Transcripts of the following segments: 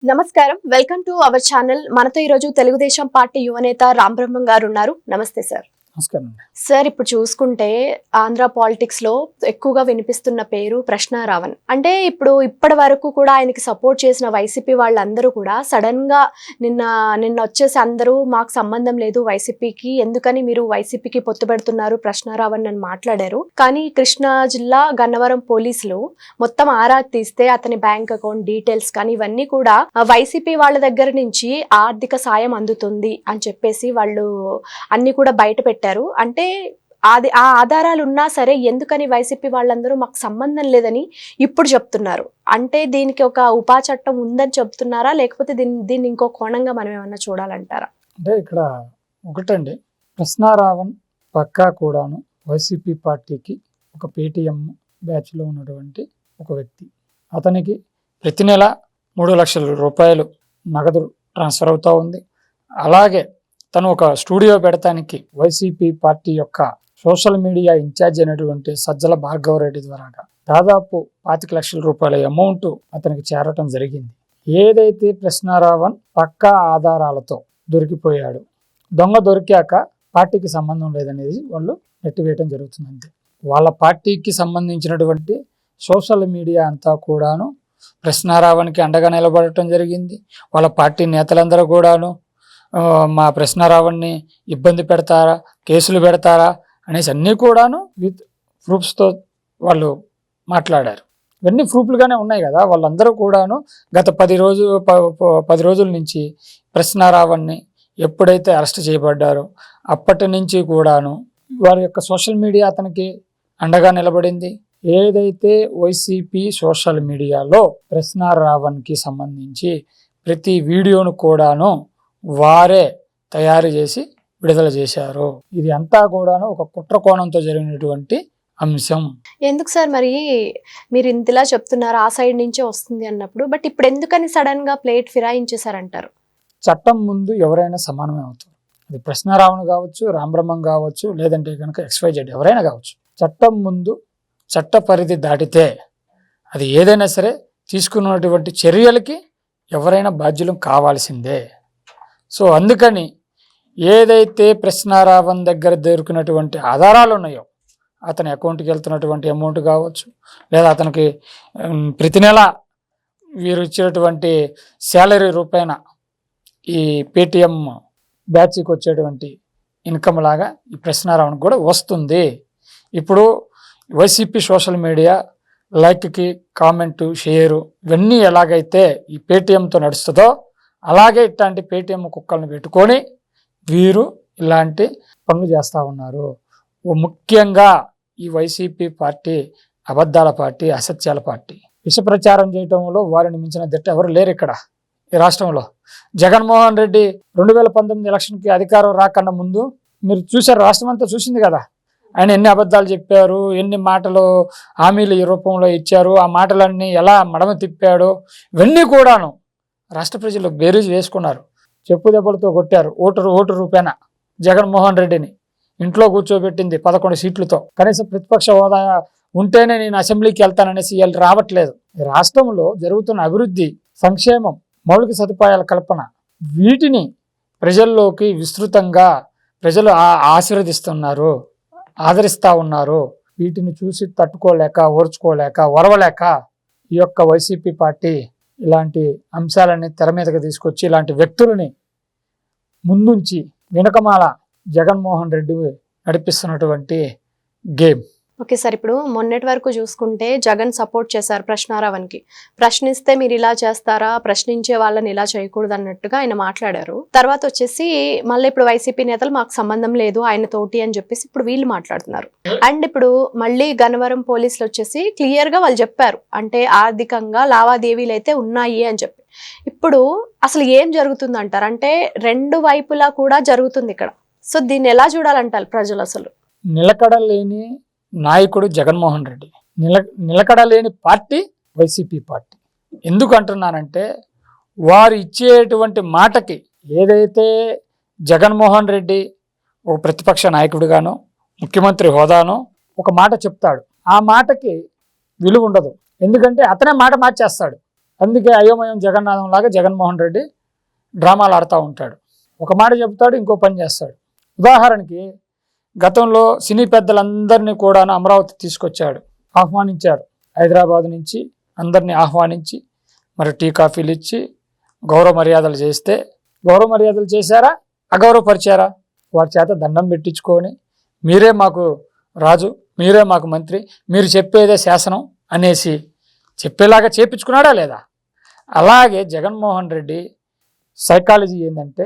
నమస్కారం, welcome to our channel. మనతో ఈరోజు తెలుగుదేశం పార్టీ యువనేత రాంబ్రహ్మం గారు ఉన్నారు. నమస్తే సార్. నమస్కారం సార్, ఇప్పుడు చూసుకుంటే ఆంధ్ర పాలిటిక్స్ లో ఎక్కువగా వినిపిస్తున్న పేరు ప్రశ్నారావణ్. అంటే ఇప్పటి వరకు కూడా ఆయనకి సపోర్ట్ చేసిన వైసీపీ వాళ్ళందరూ కూడా సడన్ గా నిన్న వచ్చేసి అందరూ మాకు సంబంధం లేదు వైసీపీకి, ఎందుకని మీరు వైసీపీకి పొత్తు పెడుతున్నారు ప్రశ్నారావణ్ అని మాట్లాడారు. కానీ కృష్ణా జిల్లా గన్నవరం పోలీసులు మొత్తం ఆరా తీస్తే అతని బ్యాంక్ అకౌంట్ డీటెయిల్స్ కానీ ఇవన్నీ కూడా వైసీపీ వాళ్ళ దగ్గర నుంచి ఆర్థిక సాయం అందుతుంది అని చెప్పేసి వాళ్ళు అన్ని కూడా బయట పెట్టారు. అంటే ఆ ఆధారాలు ఉన్నా సరే ఎందుకని వైసీపీ వాళ్ళందరూ మాకు సంబంధం లేదని ఇప్పుడు చెప్తున్నారు. అంటే దీనికి ఒక ఉపా చట్టం ఉందని చెప్తున్నారా, లేకపోతే దీన్ని ఇంకో కోణంగా మనం ఏమన్నా చూడాలంటారా? అంటే ఇక్కడ ఒకటండి, ప్రశ్నారావణ్ పక్కా కూడాను వైసీపీ పార్టీకి ఒక పేటీఎం బ్యాచ్లో ఉన్నటువంటి ఒక వ్యక్తి. అతనికి ప్రతి నెల 3 లక్షల రూపాయలు నగదు ట్రాన్స్ఫర్ అవుతూ ఉంది. అలాగే తను ఒక స్టూడియో పెడతానికి వైసీపీ పార్టీ యొక్క సోషల్ మీడియా ఇన్ఛార్జ్ అయినటువంటి సజ్జల భార్గవరెడ్డి ద్వారా దాదాపు 25 లక్షల రూపాయల అమౌంట్ అతనికి చేరటం జరిగింది. ఏదైతే ప్రశ్నారావణ్ పక్కా ఆధారాలతో దొరికిపోయాడు, దొంగ దొరికాక పార్టీకి సంబంధం లేదనేది వాళ్ళు నెట్టివేయటం జరుగుతుంది. అంతే. వాళ్ళ పార్టీకి సంబంధించినటువంటి సోషల్ మీడియా అంతా కూడాను ప్రశ్నారావణ్కి అండగా నిలబడటం జరిగింది. వాళ్ళ పార్టీ నేతలందరూ కూడాను మా ప్రశ్నారావణ్ని ఇబ్బంది పెడతారా, కేసులు పెడతారా అనేసి అన్నీ కూడాను విత్ ప్రూఫ్స్తో వాళ్ళు మాట్లాడారు. ఇవన్నీ ప్రూఫ్లుగానే ఉన్నాయి కదా. వాళ్ళందరూ కూడాను గత 10 రోజుల నుంచి ప్రశ్నారావణ్ని ఎప్పుడైతే అరెస్ట్ చేయబడ్డారో అప్పటి నుంచి కూడాను వారి యొక్క సోషల్ మీడియా అతనికి అండగా నిలబడింది. ఏదైతే వైసీపీ సోషల్ మీడియాలో ప్రశ్నారావణ్కి సంబంధించి ప్రతి వీడియోను కూడాను వారే తయారు చేసి విడుదల చేశారు. ఇది అంతా కూడాను ఒక కుట్ర కోణంతో జరిగినటువంటి అంశం. ఎందుకు సార్ మరి మీరు ఇంతలా చెప్తున్నారు, ఆ సైడ్ నుంచే వస్తుంది అన్నప్పుడు, బట్ ఇప్పుడు ఎందుకని సడన్ గా ప్లేట్ ఫిరాయించేశారంటారు? చట్టం ముందు ఎవరైనా సమానమే అవుతారు. అది ప్రశ్నారావణ్ కావచ్చు, రాంబ్రహ్మం కావచ్చు, లేదంటే కనుక XYZ ఎవరైనా కావచ్చు. చట్టం ముందు చట్ట పరిధి దాటితే అది ఏదైనా సరే తీసుకున్నటువంటి చర్యలకి ఎవరైనా బాధ్యులం కావాల్సిందే. సో అందుకని ఏదైతే ప్రశ్నారావణ్ దగ్గర దొరికినటువంటి ఆధారాలు ఉన్నాయో, అతని అకౌంట్కి వెళ్తున్నటువంటి అమౌంట్ కావచ్చు, లేదా అతనికి ప్రతి నెల వీరు ఇచ్చేటువంటి శాలరీ రూపాయన ఈ పేటిఎం బ్యాచ్కి వచ్చేటువంటి ఇన్కమ్ లాగా ఈ ప్రశ్నారావణ్ కూడా వస్తుంది. ఇప్పుడు వైసీపీ సోషల్ మీడియా లైక్కి కామెంటు షేరు ఇవన్నీ ఎలాగైతే ఈ పేటిఎంతో నడుస్తుందో అలాగే ఇట్లాంటి పేటిఎం కుక్కలను పెట్టుకొని వీరు ఇలాంటి పనులు చేస్తూ ఉన్నారు. ముఖ్యంగా ఈ వైసీపీ పార్టీ అబద్ధాల పార్టీ, అసత్యాల పార్టీ. విష ప్రచారం చేయటంలో వారిని మించిన దిట్ట ఎవరు లేరు ఇక్కడ ఈ రాష్ట్రంలో. జగన్మోహన్ రెడ్డి 2019 ఎలక్షన్కి అధికారం రాకన్నా ముందు మీరు చూశారు, రాష్ట్రం అంతా చూసింది కదా. ఆయన ఎన్ని అబద్ధాలు చెప్పారు, ఎన్ని మాటలు హామీలు ఈ రూపంలో ఇచ్చారు, ఆ మాటలన్నీ ఎలా మడమ తిప్పాడో ఇవన్నీ కూడాను రాష్ట్ర ప్రజలు బేరీజ్ వేసుకున్నారు. చెప్పు దెబ్బలతో కొట్టారు. ఓటు రూపేణ జగన్మోహన్ రెడ్డిని ఇంట్లో కూర్చోబెట్టింది 11 సీట్లతో. కనీసం ప్రతిపక్ష హోదా ఉంటేనే నేను అసెంబ్లీకి వెళ్తాననేసి వీళ్ళు రావట్లేదు. రాష్ట్రంలో జరుగుతున్న అభివృద్ధి, సంక్షేమం, మౌలిక సదుపాయాల కల్పన వీటిని ప్రజల్లోకి విస్తృతంగా ప్రజలు ఆశీర్వదిస్తున్నారు, ఆదరిస్తూ ఉన్నారు. వీటిని చూసి తట్టుకోలేక, ఓర్చుకోలేక, ఓర్వలేక ఈ యొక్క వైసీపీ పార్టీ ఇలాంటి అంశాలని తెర మీదకి తీసుకొచ్చి ఇలాంటి వ్యక్తులని ముందుంచి వెనకమాల జగన్మోహన్ రెడ్డి నడిపిస్తున్నటువంటి గేమ్. ఓకే సార్, ఇప్పుడు మొన్నటి వరకు చూసుకుంటే జగన్ సపోర్ట్ చేశారు ప్రశ్నారావణ్కి. ప్రశ్నిస్తే మీరు ఇలా చేస్తారా, ప్రశ్నించే వాళ్ళని ఇలా చేయకూడదు అన్నట్టుగా ఆయన మాట్లాడారు. తర్వాత వచ్చేసి మళ్ళీ ఇప్పుడు వైసీపీ నేతలు మాకు సంబంధం లేదు ఆయన తోటి అని చెప్పేసి ఇప్పుడు వీళ్ళు మాట్లాడుతున్నారు. అండ్ ఇప్పుడు మళ్ళీ గన్నవరం పోలీసులు వచ్చేసి క్లియర్ గా వాళ్ళు చెప్పారు, అంటే ఆర్థికంగా లావాదేవీలు అయితే ఉన్నాయి అని చెప్పి. ఇప్పుడు అసలు ఏం జరుగుతుంది అంటారు? అంటే రెండు వైపులా కూడా జరుగుతుంది ఇక్కడ. సో దీన్ని ఎలా చూడాలంటారు ప్రజలు? అసలు నిలకడలేని నాయకుడు జగన్మోహన్ రెడ్డి, నిలకడలేని పార్టీ వైసీపీ పార్టీ. ఎందుకు అంటున్నానంటే వారు ఇచ్చేటువంటి మాటకి, ఏదైతే జగన్మోహన్ రెడ్డి ఒక ప్రతిపక్ష నాయకుడిగాను ముఖ్యమంత్రి హోదాను ఒక మాట చెప్తాడు, ఆ మాటకి విలువ ఉండదు. ఎందుకంటే అతనే మాట మార్చేస్తాడు. అందుకే అయోమయం జగన్నాథం లాగా జగన్మోహన్ రెడ్డి డ్రామాలు ఆడుతూ ఉంటాడు. ఒక మాట చెప్తాడు, ఇంకో పని చేస్తాడు. ఉదాహరణకి గతంలో సినీ పెద్దలందరినీ కూడా అమరావతి తీసుకొచ్చాడు, ఆహ్వానించాడు. హైదరాబాద్ నుంచి అందరినీ ఆహ్వానించి మరి టీ కాఫీలు ఇచ్చి గౌరవ మర్యాదలు చేస్తే గౌరవ మర్యాదలు చేశారా, అగౌరవపరిచారా? వారి చేత దండం పెట్టించుకొని మీరే మాకు రాజు, మీరే మాకు మంత్రి, మీరు చెప్పేదే శాసనం అనేసి చెప్పేలాగా చేపించుకున్నాడా లేదా? అలాగే జగన్మోహన్ రెడ్డి సైకాలజీ ఏంటంటే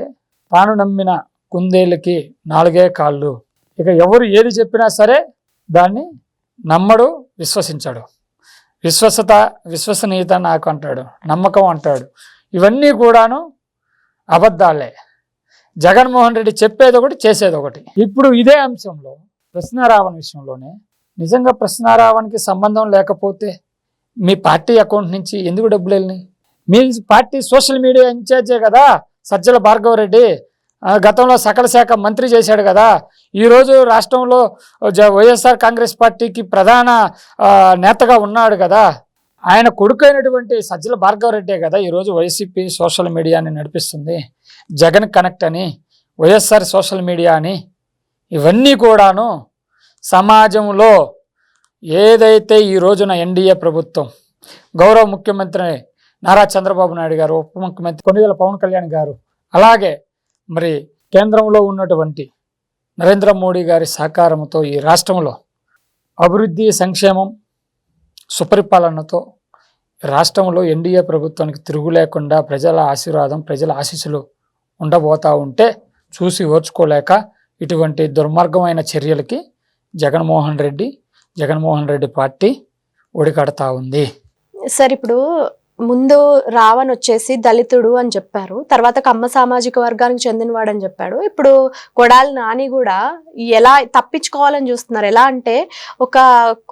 తాను నమ్మిన కుందేళ్ళకి 4 కాళ్ళు. ఇక ఎవరు ఏది చెప్పినా సరే దాన్ని నమ్మడు, విశ్వసించాడు. విశ్వసనీయత నాకు అంటాడు, నమ్మకం అంటాడు. ఇవన్నీ కూడాను అబద్ధాలే. జగన్మోహన్ రెడ్డి చెప్పేది ఒకటి, చేసేది ఒకటి. ఇప్పుడు ఇదే అంశంలో ప్రశ్నారావణ విషయంలోనే నిజంగా ప్రశ్నారావణకి సంబంధం లేకపోతే మీ పార్టీ అకౌంట్ నుంచి ఎందుకు డబ్బులు వెళ్ళినాయి? మీ పార్టీ సోషల్ మీడియా ఇన్ఛార్జే కదా సజ్జల భార్గవరెడ్డి, గతంలో సకల శాఖ మంత్రి చేశాడు కదా. ఈరోజు రాష్ట్రంలో వైఎస్ఆర్ కాంగ్రెస్ పార్టీకి ప్రధాన నేతగా ఉన్నాడు కదా. ఆయన కొడుకైనటువంటి సజ్జల భార్గవరెడ్డే కదా ఈరోజు వైసీపీ సోషల్ మీడియాని నడిపిస్తుంది. జగన్ కనెక్ట్ అని, వైఎస్ఆర్ సోషల్ మీడియా అని. ఇవన్నీ కూడాను సమాజంలో ఏదైతే ఈ రోజున ఎన్డీఏ ప్రభుత్వం, గౌరవ ముఖ్యమంత్రి నారా చంద్రబాబు నాయుడు గారు, ఉప ముఖ్యమంత్రి కొణిదెల పవన్ కళ్యాణ్ గారు, అలాగే మరి కేంద్రంలో ఉన్నటువంటి నరేంద్ర మోడీ గారి సహకారంతో ఈ రాష్ట్రంలో అభివృద్ధి, సంక్షేమం, సుపరిపాలనతో రాష్ట్రంలో ఎన్డీఏ ప్రభుత్వానికి తిరుగు లేకుండా ప్రజల ఆశీర్వాదం, ప్రజల ఆశీస్సులు ఉండబోతూ ఉంటే చూసి ఓర్చుకోలేక ఇటువంటి దుర్మార్గమైన చర్యలకి జగన్మోహన్ రెడ్డి పార్టీ ఒడికడతా ఉంది. సార్, ఇప్పుడు ముందు రావణ్ వచ్చేసి దళితుడు అని చెప్పారు, తర్వాత కమ్మ సామాజిక వర్గానికి చెందినవాడు అని చెప్పాడు. ఇప్పుడు కొడాలి నాని కూడా ఎలా తప్పించుకోవాలని చూస్తున్నారు. ఎలా అంటే ఒక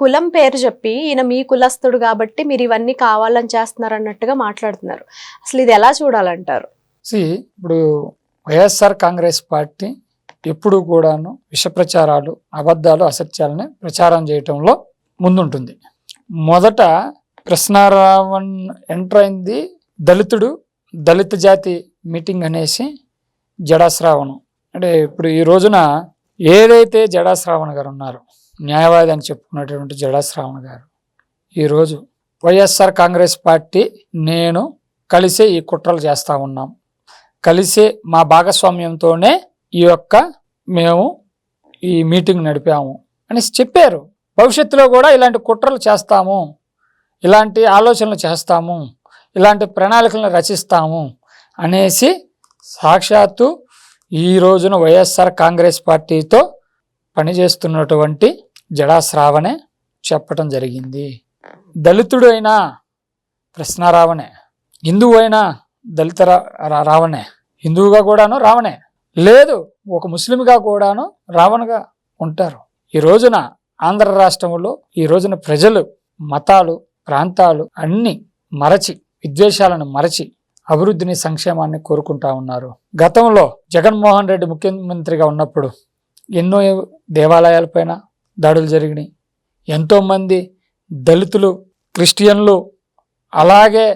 కులం పేరు చెప్పి ఈయన మీ కులస్తుడు కాబట్టి మీరు ఇవన్నీ కావాలని చేస్తున్నారు అన్నట్టుగా మాట్లాడుతున్నారు. అసలు ఇది ఎలా చూడాలంటారు? ఇప్పుడు వైఎస్ఆర్ కాంగ్రెస్ పార్టీ ఎప్పుడు కూడాను విష ప్రచారాలు, అబద్ధాలు, అసత్యాలని ప్రచారం చేయటంలో ముందుంటుంది. మొదట కృష్ణారావణ్ ఎంటర్ అయింది దళితుడు, దళిత జాతి మీటింగ్ అనేసి జడాశ్రావణం. అంటే ఇప్పుడు ఈ రోజున ఏదైతే జడాశ్రావణ గారు ఉన్నారో, న్యాయవాది అని చెప్పుకున్నటువంటి జడాశ్రావణ గారు, ఈరోజు వైఎస్ఆర్ కాంగ్రెస్ పార్టీ నేను కలిసే ఈ కుట్రలు చేస్తూ ఉన్నాం, కలిసే మా భాగస్వామ్యంతోనే మేము ఈ మీటింగ్ నడిపాము అనేసి చెప్పారు. భవిష్యత్తులో కూడా ఇలాంటి కుట్రలు చేస్తాము, ఇలాంటి ఆలోచనలు చేస్తాము, ఇలాంటి ప్రణాళికలను రచిస్తాము అనేసి సాక్షాత్తు ఈ రోజున వైఎస్ఆర్ కాంగ్రెస్ పార్టీతో పనిచేస్తున్నటువంటి జడాశ్రావణే చెప్పటం జరిగింది. దళితుడు అయినా ప్రశ్నారావణే, హిందువు అయినా దళిత రావణే, హిందువుగా కూడాను రావణే, లేదు ఒక ముస్లింగా కూడాను రావణగా ఉంటారు. ఈ రోజున ఆంధ్ర రాష్ట్రంలో ఈ రోజున ప్రజలు మతాలు, ప్రాంతాలు అన్ని మరచి, విద్వేషాలను మరచి అభివృద్ధిని, సంక్షేమాన్ని కోరుకుంటా ఉన్నారు. గతంలో జగన్మోహన్ రెడ్డి ముఖ్యమంత్రిగా ఉన్నప్పుడు ఎన్నో దేవాలయాలపైన దాడులు జరిగినాయి. ఎంతోమంది దళితులు, క్రిస్టియన్లు, అలాగే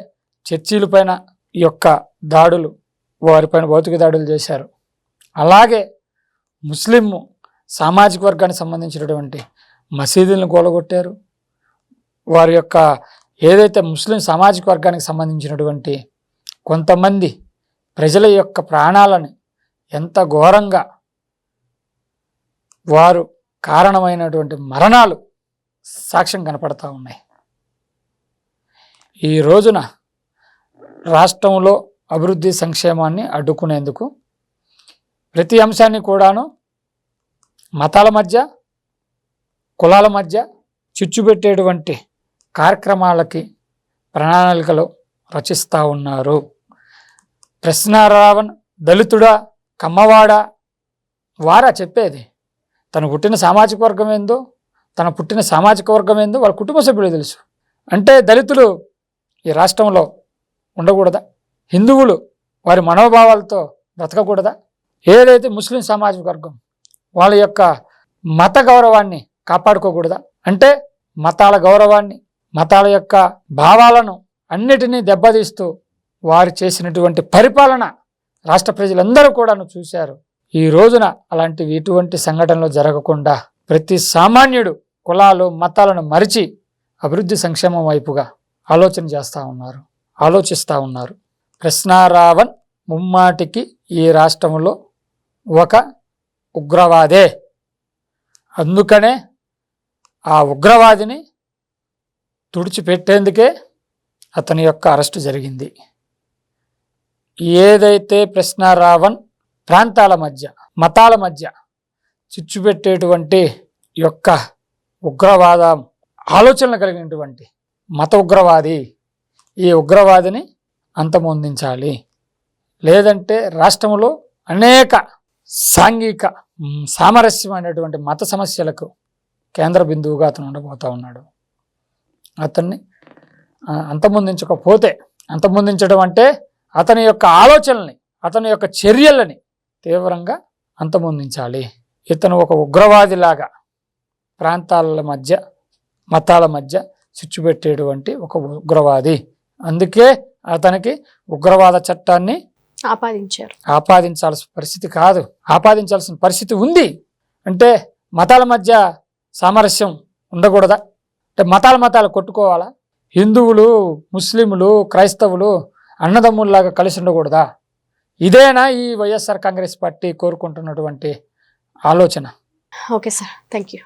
చర్చీలపైన ఈ యొక్క దాడులు, వారిపైన భౌతిక దాడులు చేశారు. అలాగే ముస్లిం సామాజిక వర్గానికి సంబంధించినటువంటి మసీదులను కూలగొట్టారు. వారి యొక్క ఏదైతే ముస్లిం సామాజిక వర్గానికి సంబంధించినటువంటి కొంతమంది ప్రజల యొక్క ప్రాణాలను ఎంత ఘోరంగా వారు కారణమైనటువంటి మరణాలు సాక్ష్యం కనపడతా ఉన్నాయి. ఈ రోజున రాష్ట్రంలో అభివృద్ధి, సంక్షేమాన్ని అడ్డుకునేందుకు ప్రతి అంశాన్ని కూడాను మతాల మధ్య, కులాల మధ్య చిచ్చుపెట్టేటువంటి కార్యక్రమాలకి ప్రణాళికలు రచిస్తూ ఉన్నారు. ప్రశ్నారావణ్ దళితుడా, కమ్మవాడా, వారా చెప్పేది? తను పుట్టిన సామాజిక వర్గం ఏందో, వాళ్ళ కుటుంబ సభ్యులు తెలుసు. అంటే దళితులు ఈ రాష్ట్రంలో ఉండకూడదా? హిందువులు వారి మనోభావాలతో బ్రతకకూడదా? ఏదైతే ముస్లిం సామాజిక వర్గం వాళ్ళ యొక్క మత గౌరవాన్ని కాపాడుకోకూడదా? అంటే మతాల గౌరవాన్ని, మతాల యొక్క భావాలను అన్నిటినీ దెబ్బతీస్తూ వారు చేసినటువంటి పరిపాలన రాష్ట్ర ప్రజలందరూ కూడాను చూశారు. ఈ రోజున అలాంటివి ఎటువంటి సంఘటనలు జరగకుండా ప్రతి సామాన్యుడు కులాలు మతాలను మరిచి అభివృద్ధి సంక్షేమం వైపుగా ఆలోచిస్తూ ఉన్నారు. కృష్ణారావణ్ ముమ్మాటికి ఈ రాష్ట్రంలో ఒక ఉగ్రవాదే. అందుకనే ఆ ఉగ్రవాదిని తుడిచిపెట్టేందుకే అతని యొక్క అరెస్టు జరిగింది. ఏదైతే కృష్ణారావణ్ ప్రాంతాల మధ్య మతాల మధ్య చిచ్చు పెట్టేటువంటి యొక్క ఉగ్రవాద ఆలోచనలు కలిగినటువంటి మత ఉగ్రవాది, ఈ ఉగ్రవాదిని అంతమొందించాలి. లేదంటే రాష్ట్రంలో అనేక సాంఘిక సామరస్యమైనటువంటి మత సమస్యలకు కేంద్ర బిందువుగా అతను ఉండబోతా ఉన్నాడు. అతన్ని అంతమొందించడం అంటే అతని యొక్క ఆలోచనల్ని, అతని యొక్క చర్యలని తీవ్రంగా అంతమొందించాలి. ఇతను ఒక ఉగ్రవాదిలాగా ప్రాంతాల మధ్య మతాల మధ్య చిచ్చు పెట్టేటువంటి ఒక ఉగ్రవాది. అందుకే అతనికి ఉగ్రవాద చట్టాన్ని ఆపాదించాల్సిన పరిస్థితి కాదు, ఆపాదించాల్సిన పరిస్థితి ఉంది. అంటే మతాల మధ్య సామరస్యం ఉండకూడదా? అంటే మతాలు కొట్టుకోవాలా? హిందువులు ముస్లింలు క్రైస్తవులు అన్నదమ్ముల్లాగా కలిసి ఉండకూడదా? ఇదేనా ఈ వైఎస్ఆర్ కాంగ్రెస్ పార్టీ కోరుకుంటున్నటువంటి ఆలోచన? Okay sir, thank you.